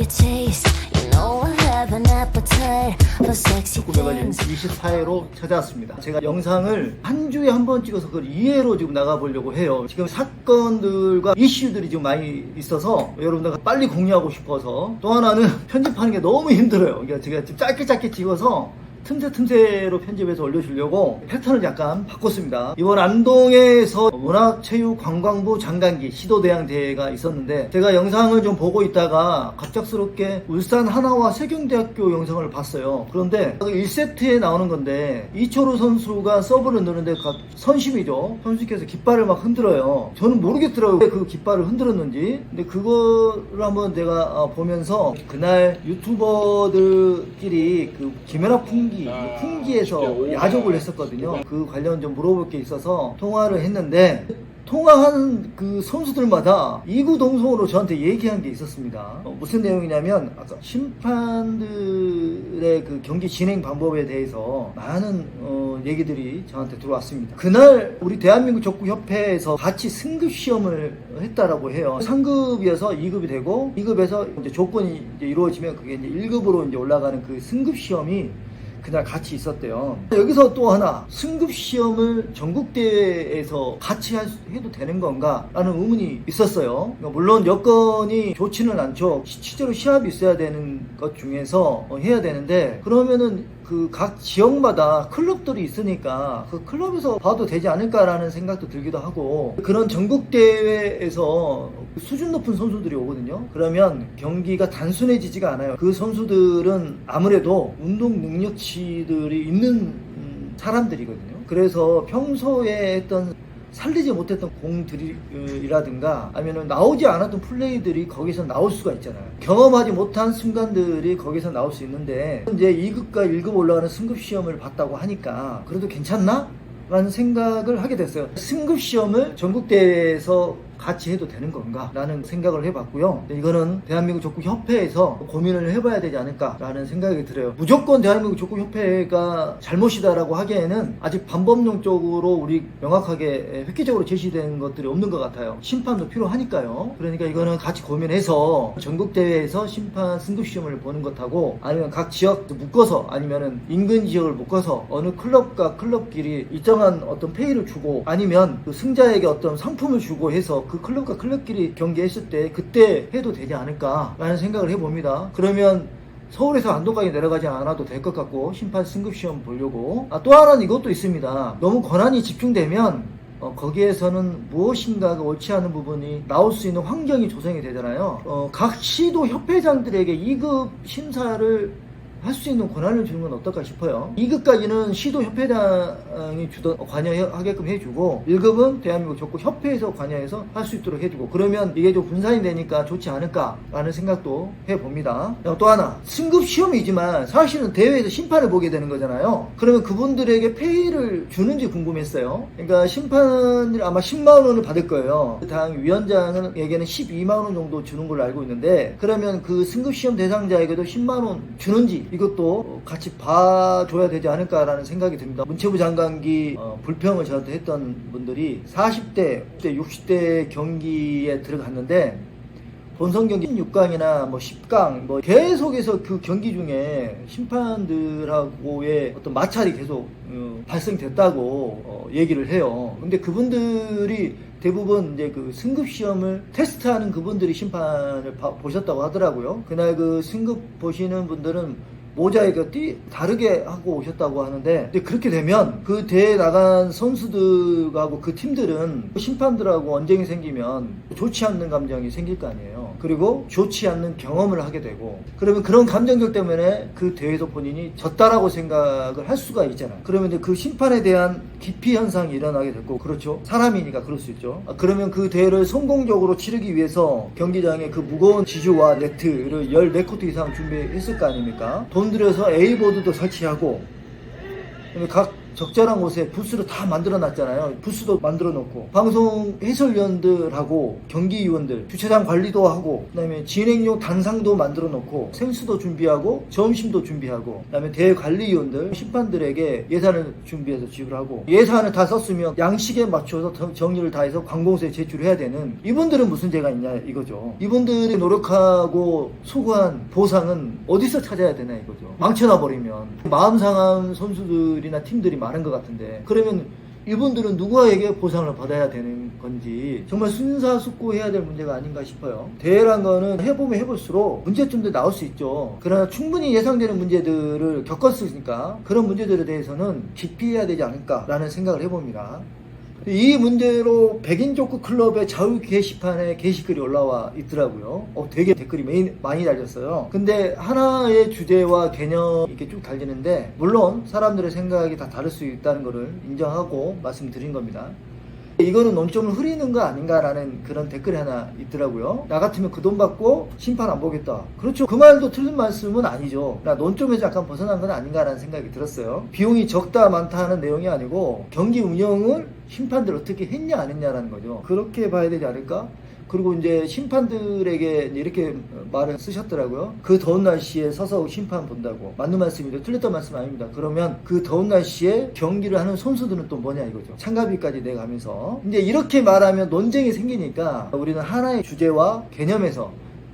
a taste. You know I have an appetite for sexy things. 24회로 찾아왔습니다. 제가 영상을 한 주에 한 번 찍어서 그걸 2회로 지금 나가보려고 해요. 지금 사건들과 이슈들이 지금 많이 있어서 여러분들과 빨리 공유하고 싶어서, 또 하나는 편집하는 게 너무 힘들어요. 그러니까 제가 지금 짧게 찍어서 틈새로 편집해서 올려주려고 패턴을 약간 바꿨습니다. 이번 안동에서 문화체육관광부 장관기 시도대항대회가 있었는데, 제가 영상을 좀 보고 있다가 갑작스럽게 울산 하나와 세경대학교 영상을 봤어요. 그런데 1세트에 나오는 건데 이철우 선수가 서브를 넣는데 선심이죠. 선수께서 깃발을 막 흔들어요. 저는 모르겠더라고요, 왜 그 깃발을 흔들었는지. 근데 그거를 한번 제가 보면서, 그날 유튜버들끼리 그 김연아 풍기에서 야족을 했었거든요. 그 관련 좀 물어볼 게 있어서 통화를 했는데, 통화한 그 선수들마다 이구동성으로 저한테 얘기한 게 있었습니다. 무슨 내용이냐면, 아까 심판들의 그 경기 진행 방법에 대해서 많은 얘기들이 저한테 들어왔습니다. 그날 우리 대한민국 족구협회에서 같이 승급 시험을 했다라고 해요. 상급이어서 2급이 되고, 2급에서 이제 조건이 이제 이루어지면 그게 이제 1급으로 이제 올라가는 그 승급 시험이 그날 같이 있었대요. 여기서 또 하나, 승급시험을 전국대회에서 같이 해도 되는 건가? 라는 의문이 있었어요. 물론 여건이 좋지는 않죠. 실제로 시합이 있어야 되는 것 중에서 해야 되는데, 그러면은 그 각 지역마다 클럽들이 있으니까 그 클럽에서 봐도 되지 않을까라는 생각도 들기도 하고, 그런 전국대회에서 수준 높은 선수들이 오거든요. 그러면 경기가 단순해지지가 않아요. 그 선수들은 아무래도 운동 능력치들이 있는 사람들이거든요. 그래서 평소에 했던 살리지 못했던 공들이라든가 아니면 나오지 않았던 플레이들이 거기서 나올 수가 있잖아요. 경험하지 못한 순간들이 거기서 나올 수 있는데, 이제 2급과 1급 올라가는 승급시험을 봤다고 하니까 그래도 괜찮나? 라는 생각을 하게 됐어요. 승급시험을 전국대회에서 같이 해도 되는 건가? 라는 생각을 해봤고요. 이거는 대한민국 족구협회에서 고민을 해봐야 되지 않을까? 라는 생각이 들어요. 무조건 대한민국 족구협회가 잘못이다라고 하기에는 아직 반법령적으로 우리 명확하게 획기적으로 제시된 것들이 없는 것 같아요. 심판도 필요하니까요. 그러니까 이거는 같이 고민해서 전국대회에서 심판 승급시험을 보는 것하고, 아니면 각 지역 묶어서, 아니면은 인근 지역을 묶어서 어느 클럽과 클럽끼리 일정한 어떤 페이를 주고, 아니면 그 승자에게 어떤 상품을 주고 해서 그 클럽과 클럽끼리 경기했을 때 그때 해도 되지 않을까라는 생각을 해봅니다. 그러면 서울에서 안동까지 내려가지 않아도 될 것 같고, 심판 승급시험 보려고. 또 하나는 이것도 있습니다. 너무 권한이 집중되면 거기에서는 무엇인가가 옳지 않은 부분이 나올 수 있는 환경이 조성이 되잖아요. 각 시도 협회장들에게 2급 심사를 할 수 있는 권한을 주는 건 어떨까 싶어요. 2급까지는 시도협회장이 관여하게끔 해주고, 1급은 대한민국 족구협회에서 관여해서 할 수 있도록 해주고, 그러면 이게 좀 분산이 되니까 좋지 않을까라는 생각도 해봅니다. 또 하나, 승급시험이지만 사실은 대회에서 심판을 보게 되는 거잖아요. 그러면 그분들에게 페이를 주는지 궁금했어요. 그러니까 심판을 아마 10만원을 받을 거예요. 당 위원장에게는 12만원 정도 주는 걸로 알고 있는데, 그러면 그 승급시험 대상자에게도 10만원 주는지 이것도 같이 봐줘야 되지 않을까라는 생각이 듭니다. 문체부 장관기 불평을 저한테 했던 분들이 40대, 60대 경기에 들어갔는데, 본선 경기 16강이나 10강 계속해서 그 경기 중에 심판들하고의 어떤 마찰이 계속 발생됐다고 얘기를 해요. 근데 그분들이 대부분 이제 그 승급시험을 테스트하는 그분들이 심판을 보셨다고 하더라고요. 그날 그 승급 보시는 분들은 모자에 다르게 하고 오셨다고 하는데, 근데 그렇게 되면 그 대회에 나간 선수들하고 그 팀들은 심판들하고 언쟁이 생기면 좋지 않는 감정이 생길 거 아니에요. 그리고 좋지 않는 경험을 하게 되고, 그러면 그런 감정들 때문에 그 대회에서 본인이 졌다라고 생각을 할 수가 있잖아요. 그러면 이제 그 심판에 대한 기피 현상이 일어나게 됐고, 그렇죠. 사람이니까 그럴 수 있죠. 그러면 그 대회를 성공적으로 치르기 위해서 경기장에 그 무거운 지주와 네트를 14코트 이상 준비했을 거 아닙니까? 돈 들여서 A보드도 설치하고, 각 적절한 곳에 부스를 다 만들어 놨잖아요. 부스도 만들어 놓고 방송 해설위원들하고 경기위원들 주차장 관리도 하고 그다음에 진행용 단상도 만들어 놓고 생수도 준비하고 점심도 준비하고 그다음에 대회관리위원들 심판들에게 예산을 준비해서 지불하고 예산을 다 썼으면 양식에 맞춰서 정리를 다 해서 관공서에 제출해야 되는 이분들은 무슨 죄가 있냐 이거죠. 이분들이 노력하고 수고한 보상은 어디서 찾아야 되나 이거죠. 망쳐놔 버리면 마음 상한 선수들이나 팀들이 많은 것 같은데 그러면 이분들은 누구에게 보상을 받아야 되는 건지 정말 순사숙고해야 될 문제가 아닌가 싶어요. 대회란 거는 해보면 해볼수록 문제점도 나올 수 있죠. 그러나 충분히 예상되는 문제들을 겪었으니까 그런 문제들에 대해서는 기피해야 되지 않을까라는 생각을 해봅니다. 이 문제로 백인족구 클럽의 자유 게시판에 게시글이 올라와 있더라고요. 되게 댓글이 많이 달렸어요. 근데 하나의 주제와 개념이 이렇게 쭉 달리는데 물론 사람들의 생각이 다 다를 수 있다는 것을 인정하고 말씀드린 겁니다. 이거는 논점을 흐리는 거 아닌가라는 그런 댓글이 하나 있더라고요. 나 같으면 그 돈 받고 심판 안 보겠다. 그렇죠. 그 말도 틀린 말씀은 아니죠. 나 논점에서 약간 벗어난 건 아닌가라는 생각이 들었어요. 비용이 적다 많다 하는 내용이 아니고 경기 운영을 심판들 어떻게 했냐 안 했냐라는 거죠. 그렇게 봐야 되지 않을까? 그리고 이제 심판들에게 이렇게 말을 쓰셨더라고요. 그 더운 날씨에 서서 심판 본다고. 맞는 말씀이죠. 틀렸던 말씀 아닙니다. 그러면 그 더운 날씨에 경기를 하는 선수들은 또 뭐냐 이거죠. 참가비까지 내가면서. 이제 이렇게 말하면 논쟁이 생기니까 우리는 하나의 주제와 개념에서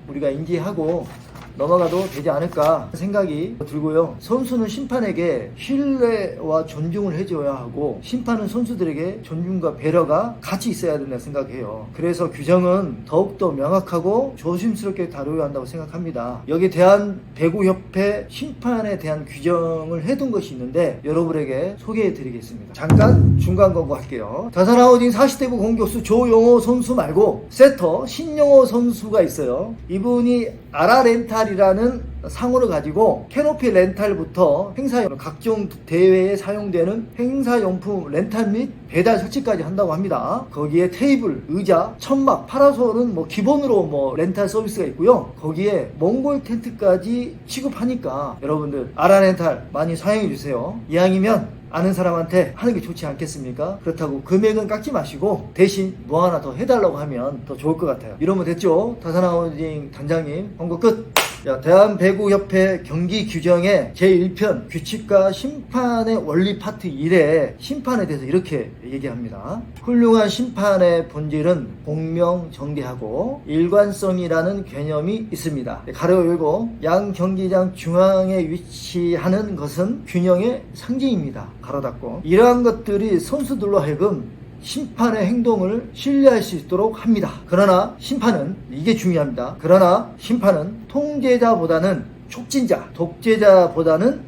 우리가 인지하고 넘어가도 되지 않을까 생각이 들고요. 선수는 심판에게 신뢰와 존중을 해줘야 하고 심판은 선수들에게 존중과 배려가 같이 있어야 된다 생각해요. 그래서 규정은 더욱더 명확하고 조심스럽게 다뤄야 한다고 생각합니다. 여기 대한배구협회 심판에 대한 규정을 해둔 것이 있는데 여러분에게 소개해 드리겠습니다. 잠깐 중간 광고할게요. 다산하우징 40대구 공격수 조용호 선수 말고 세터 신용호 선수가 있어요. 이분이 아라렌탈이라는 상호를 가지고 캐노피 렌탈부터 행사용 각종 대회에 사용되는 행사용품 렌탈 및 배달 설치까지 한다고 합니다. 거기에 테이블, 의자, 천막, 파라솔은 뭐 기본으로 뭐 렌탈 서비스가 있고요. 거기에 몽골 텐트까지 취급하니까 여러분들 아라렌탈 많이 사용해 주세요. 이왕이면 아는 사람한테 하는 게 좋지 않겠습니까? 그렇다고 금액은 깎지 마시고 대신 뭐 하나 더 해달라고 하면 더 좋을 것 같아요. 이러면 됐죠? 다산하우징 단장님 홍보 끝! 자, 대한배구협회 경기 규정의 제1편 규칙과 심판의 원리 파트 1에 심판에 대해서 이렇게 얘기합니다. 훌륭한 심판의 본질은 공명정대하고 일관성이라는 개념이 있습니다. 가로 열고 양 경기장 중앙에 위치하는 것은 균형의 상징입니다. 가로 닫고 이러한 것들이 선수들로 하여금 심판의 행동을 신뢰할 수 있도록 합니다. 그러나 심판은 이게 중요합니다. 그러나 심판은 통제자보다는 촉진자, 독재자보다는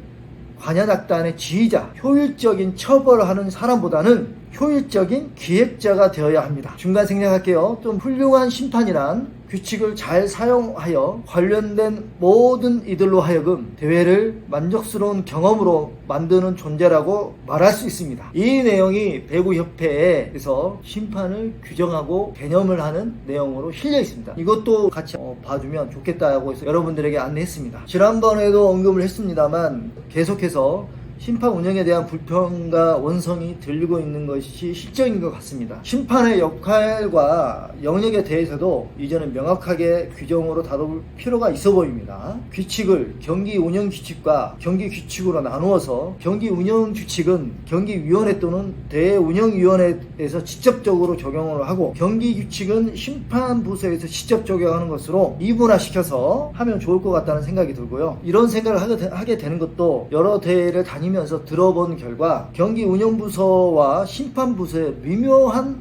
관현악단의 지휘자, 효율적인 처벌을 하는 사람보다는 효율적인 기획자가 되어야 합니다. 중간 생략할게요. 좀 훌륭한 심판이란 규칙을 잘 사용하여 관련된 모든 이들로 하여금 대회를 만족스러운 경험으로 만드는 존재라고 말할 수 있습니다. 이 내용이 배구협회에서 심판을 규정하고 개념을 하는 내용으로 실려 있습니다. 이것도 같이 봐주면 좋겠다고 해서 여러분들에게 안내했습니다. 지난번에도 언급을 했습니다만 계속해서 심판 운영에 대한 불평과 원성이 들리고 있는 것이 실정인 것 같습니다. 심판의 역할과 영역에 대해서도 이제는 명확하게 규정으로 다룰 필요가 있어 보입니다. 규칙을 경기 운영 규칙과 경기 규칙으로 나누어서 경기 운영 규칙은 경기위원회 또는 대운영위원회에서 직접적으로 적용을 하고 경기 규칙은 심판부서에서 직접 적용하는 것으로 이분화시켜서 하면 좋을 것 같다는 생각이 들고요. 이런 생각을 하게 되는 것도 여러 대회를 다니면서 들어본 결과 경기 운영부서와 심판부서에 미묘한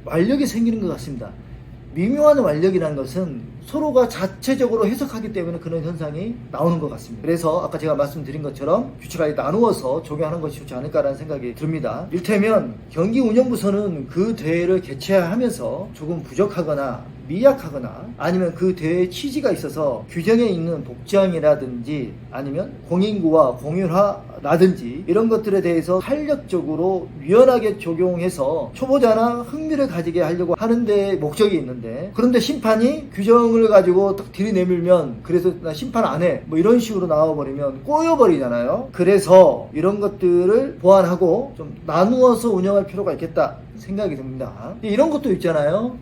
완력이 생기는 것 같습니다. 미묘한 완력이라는 것은 서로가 자체적으로 해석하기 때문에 그런 현상이 나오는 것 같습니다. 그래서 아까 제가 말씀드린 것처럼 규칙을 나누어서 적용하는 것이 좋지 않을까라는 생각이 듭니다. 이를테면 경기 운영부서는 그 대회를 개최하면서 조금 부족하거나 미약하거나 아니면 그 대회의 취지가 있어서 규정에 있는 복장이라든지 아니면 공인구와 공연화 라든지 이런 것들에 대해서 탄력적으로 유연하게 적용해서 초보자나 흥미를 가지게 하려고 하는데 목적이 있는데, 그런데 심판이 규정을 가지고 딱 들이내밀면 그래서 나 심판 안 해 뭐 이런 식으로 나와버리면 꼬여버리잖아요. 그래서 이런 것들을 보완하고 좀 나누어서 운영할 필요가 있겠다 생각이 듭니다. 이런 것도 있잖아요.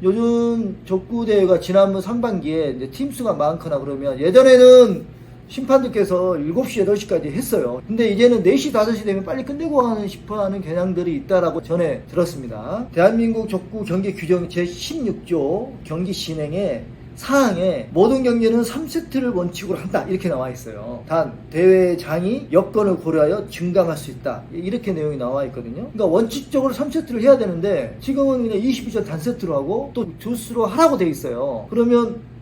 요즘 족구대회가 지난번 상반기에 이제 팀수가 많거나 그러면 예전에는 심판들께서 7시, 8시까지 했어요. 근데 이제는 4시, 5시 되면 빨리 끝내고 하는 싶어 하는 경향들이 있다라고 전해 들었습니다. 대한민국 족구 경기 규정 제16조 경기 진행에 사항에 모든 경기는 3세트를 원칙으로 한다 이렇게 나와 있어요. 단 대회장이 여건을 고려하여 증강할 수 있다 이렇게 내용이 나와 있거든요. 그러니까 원칙적으로 3세트를 해야 되는데 지금은 그냥 22점 단세트로 하고 또 듀스로 하라고 돼 있어요. 그러면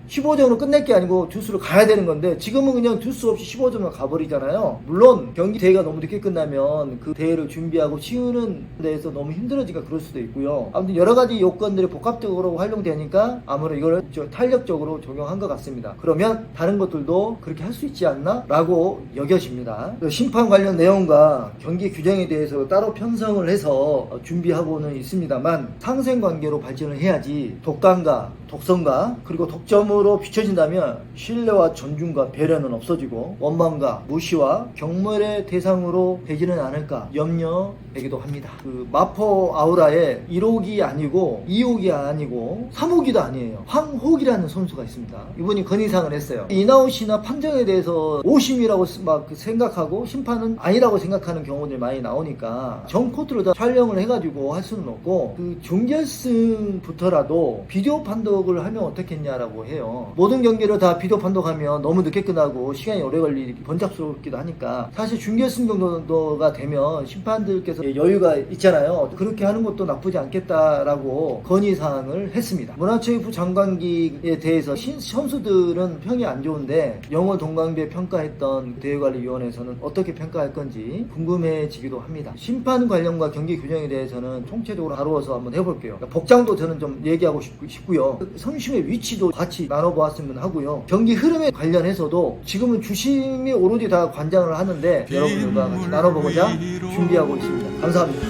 15점으로 끝낼 게 아니고 듀스로 가야 되는 건데 지금은 그냥 듀스 없이 15점으로 가버리잖아요. 물론 경기 대회가 너무 늦게 끝나면 그 대회를 준비하고 치우는 데에서 너무 힘들어지니까 그럴 수도 있고요. 아무튼 여러 가지 요건들이 복합적으로 활용되니까 아무래도 이걸 탄력적으로 적용한 것 같습니다. 그러면 다른 것들도 그렇게 할 수 있지 않나? 라고 여겨집니다. 심판 관련 내용과 경기 규정에 대해서 따로 편성을 해서 준비하고는 있습니다만 상생관계로 발전을 해야지 독감과 독성과 그리고 독점으로 비춰진다면 신뢰와 존중과 배려는 없어지고 원망과 무시와 경멸의 대상으로 되지는 않을까 염려되기도 합니다. 그 마포 아우라에 1호기 아니고 2호기 아니고 3호기도 아니에요. 황호기라는 선수가 있습니다. 이분이 건의상을 했어요. 인아웃이나 판정에 대해서 오심이라고 막 생각하고 심판은 아니라고 생각하는 경우들이 많이 나오니까 전 코트로 다 촬영을 해가지고 할 수는 없고 그 준결승부터라도 비디오 판독을 하면 어떻겠냐라고 해요. 모든 경기를 다 비디오 판독하면 너무 늦게 끝나고 시간이 오래 걸리기 번잡스럽기도 하니까 사실 준결승 정도가 되면 심판들께서 여유가 있잖아요. 그렇게 하는 것도 나쁘지 않겠다라고 건의사항을 했습니다. 문화체육부 장관기에 대해서 선수들은 평이 안 좋은데 영어 동강배 평가했던 대회관리위원회에서는 어떻게 평가할 건지 궁금해지기도 합니다. 심판 관련과 경기 규정에 대해서는 총체적으로 다루어서 한번 해볼게요. 복장도 저는 좀 얘기하고 싶고요. 선심의 위치도 같이 나눠보았으면 하고요. 경기 흐름에 관련해서도 지금은 주심이 오로지 다 관장을 하는데 여러분들과 같이 나눠보고자 준비하고 있습니다. 감사합니다.